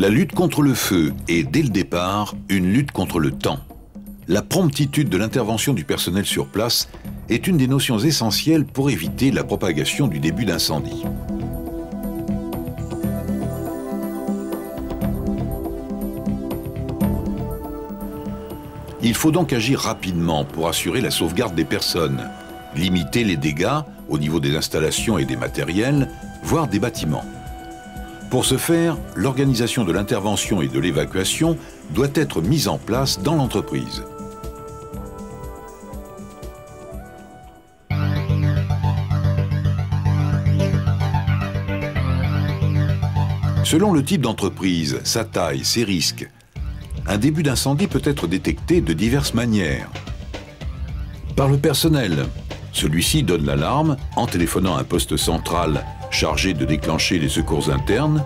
La lutte contre le feu est, dès le départ, une lutte contre le temps. La promptitude de l'intervention du personnel sur place est une des notions essentielles pour éviter la propagation du début d'incendie. Il faut donc agir rapidement pour assurer la sauvegarde des personnes, limiter les dégâts au niveau des installations et des matériels, voire des bâtiments. Pour ce faire, l'organisation de l'intervention et de l'évacuation doit être mise en place dans l'entreprise. Selon le type d'entreprise, sa taille, ses risques, un début d'incendie peut être détecté de diverses manières. Par le personnel, celui-ci donne l'alarme en téléphonant à un poste central chargé de déclencher les secours internes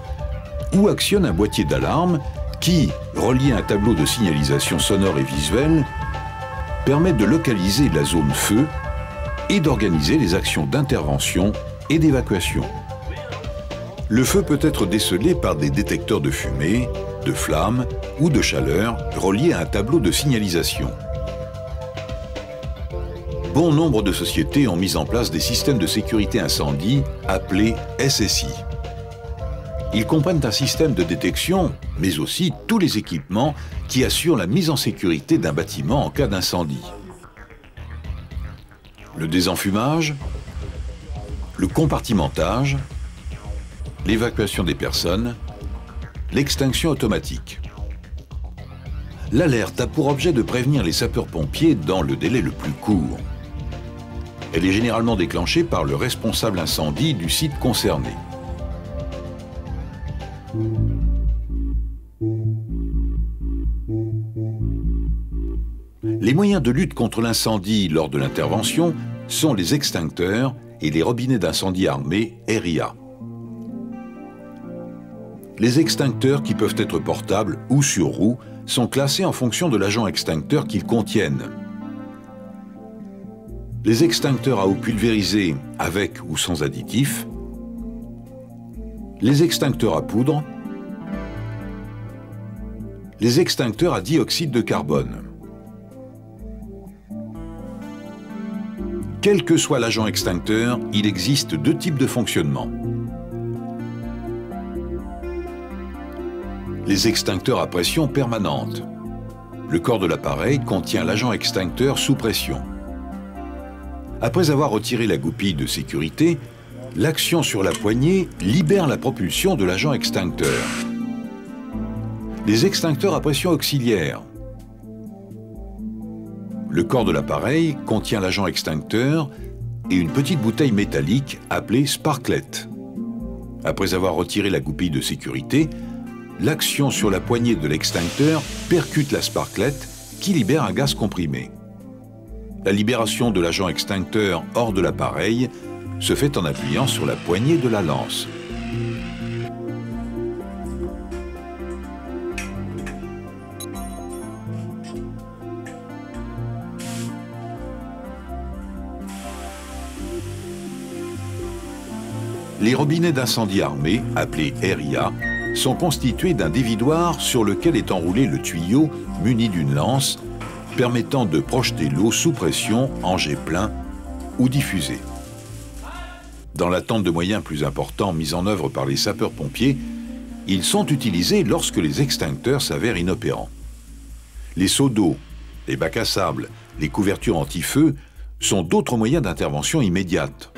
ou actionne un boîtier d'alarme qui, relié à un tableau de signalisation sonore et visuelle, permet de localiser la zone feu et d'organiser les actions d'intervention et d'évacuation. Le feu peut être décelé par des détecteurs de fumée, de flammes ou de chaleur reliés à un tableau de signalisation. Bon nombre de sociétés ont mis en place des systèmes de sécurité incendie appelés SSI. Ils comprennent un système de détection, mais aussi tous les équipements qui assurent la mise en sécurité d'un bâtiment en cas d'incendie. Le désenfumage, le compartimentage, l'évacuation des personnes, l'extinction automatique. L'alerte a pour objet de prévenir les sapeurs-pompiers dans le délai le plus court. Elle est généralement déclenchée par le responsable incendie du site concerné. Les moyens de lutte contre l'incendie lors de l'intervention sont les extincteurs et les robinets d'incendie armés RIA. Les extincteurs, qui peuvent être portables ou sur roue, sont classés en fonction de l'agent extincteur qu'ils contiennent. Les extincteurs à eau pulvérisée avec ou sans additifs, les extincteurs à poudre, les extincteurs à dioxyde de carbone. Quel que soit l'agent extincteur, il existe deux types de fonctionnement. Les extincteurs à pression permanente. Le corps de l'appareil contient l'agent extincteur sous pression. Après avoir retiré la goupille de sécurité, l'action sur la poignée libère la propulsion de l'agent extincteur. Les extincteurs à pression auxiliaire. Le corps de l'appareil contient l'agent extincteur et une petite bouteille métallique appelée sparklet. Après avoir retiré la goupille de sécurité, l'action sur la poignée de l'extincteur percute la sparklet qui libère un gaz comprimé. La libération de l'agent extincteur hors de l'appareil se fait en appuyant sur la poignée de la lance. Les robinets d'incendie armés, appelés RIA, sont constitués d'un dévidoir sur lequel est enroulé le tuyau muni d'une lance permettant de projeter l'eau sous pression en jet plein ou diffusée. Dans l'attente de moyens plus importants mis en œuvre par les sapeurs-pompiers, ils sont utilisés lorsque les extincteurs s'avèrent inopérants. Les seaux d'eau, les bacs à sable, les couvertures anti-feu sont d'autres moyens d'intervention immédiate.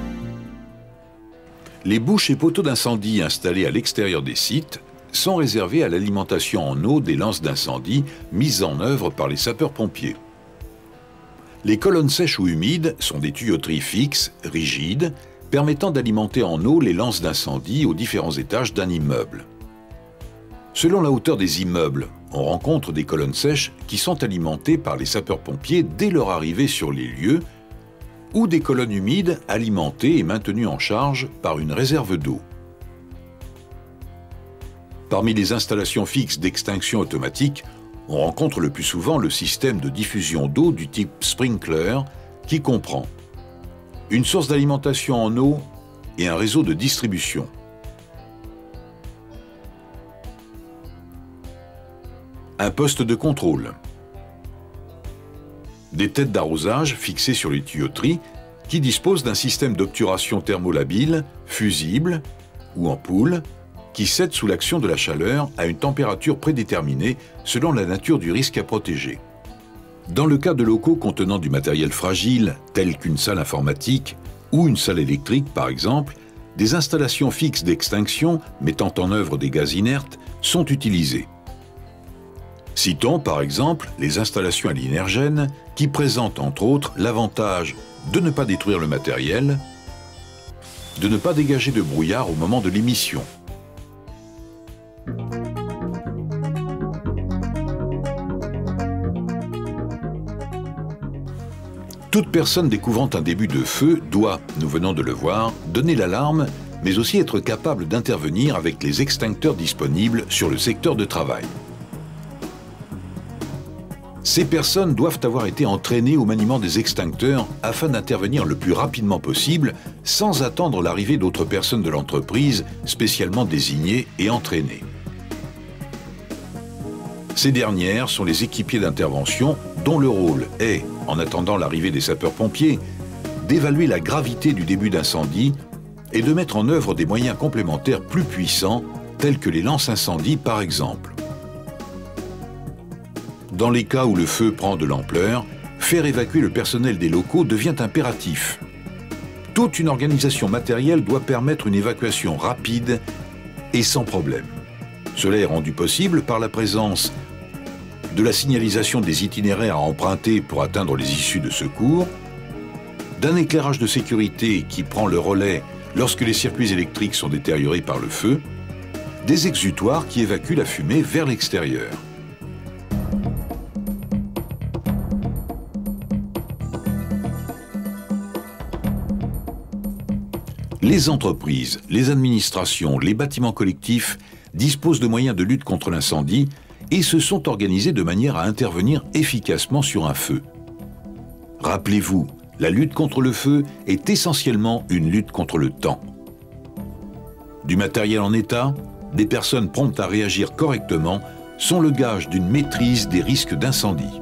Les bouches et poteaux d'incendie installés à l'extérieur des sites sont réservés à l'alimentation en eau des lances d'incendie mises en œuvre par les sapeurs-pompiers. Les colonnes sèches ou humides sont des tuyauteries fixes, rigides, permettant d'alimenter en eau les lances d'incendie aux différents étages d'un immeuble. Selon la hauteur des immeubles, on rencontre des colonnes sèches qui sont alimentées par les sapeurs-pompiers dès leur arrivée sur les lieux, ou des colonnes humides alimentées et maintenues en charge par une réserve d'eau. Parmi les installations fixes d'extinction automatique, on rencontre le plus souvent le système de diffusion d'eau du type sprinkler qui comprend une source d'alimentation en eau et un réseau de distribution. Un poste de contrôle. Des têtes d'arrosage fixées sur les tuyauteries qui disposent d'un système d'obturation thermolabile, fusible ou ampoule, qui cède sous l'action de la chaleur à une température prédéterminée selon la nature du risque à protéger. Dans le cas de locaux contenant du matériel fragile, tel qu'une salle informatique ou une salle électrique par exemple, des installations fixes d'extinction mettant en œuvre des gaz inertes sont utilisées. Citons par exemple les installations à l'inergène qui présentent entre autres l'avantage de ne pas détruire le matériel, de ne pas dégager de brouillard au moment de l'émission. Toute personne découvrant un début de feu doit, nous venons de le voir, donner l'alarme, mais aussi être capable d'intervenir avec les extincteurs disponibles sur le secteur de travail. Ces personnes doivent avoir été entraînées au maniement des extincteurs afin d'intervenir le plus rapidement possible sans attendre l'arrivée d'autres personnes de l'entreprise spécialement désignées et entraînées. Ces dernières sont les équipiers d'intervention dont le rôle est, en attendant l'arrivée des sapeurs-pompiers, d'évaluer la gravité du début d'incendie et de mettre en œuvre des moyens complémentaires plus puissants, tels que les lance-incendies par exemple. Dans les cas où le feu prend de l'ampleur, faire évacuer le personnel des locaux devient impératif. Toute une organisation matérielle doit permettre une évacuation rapide et sans problème. Cela est rendu possible par la présence de la signalisation des itinéraires à emprunter pour atteindre les issues de secours, d'un éclairage de sécurité qui prend le relais lorsque les circuits électriques sont détériorés par le feu, des exutoires qui évacuent la fumée vers l'extérieur. Les entreprises, les administrations, les bâtiments collectifs disposent de moyens de lutte contre l'incendie et se sont organisés de manière à intervenir efficacement sur un feu. Rappelez-vous, la lutte contre le feu est essentiellement une lutte contre le temps. Du matériel en état, des personnes promptes à réagir correctement sont le gage d'une maîtrise des risques d'incendie.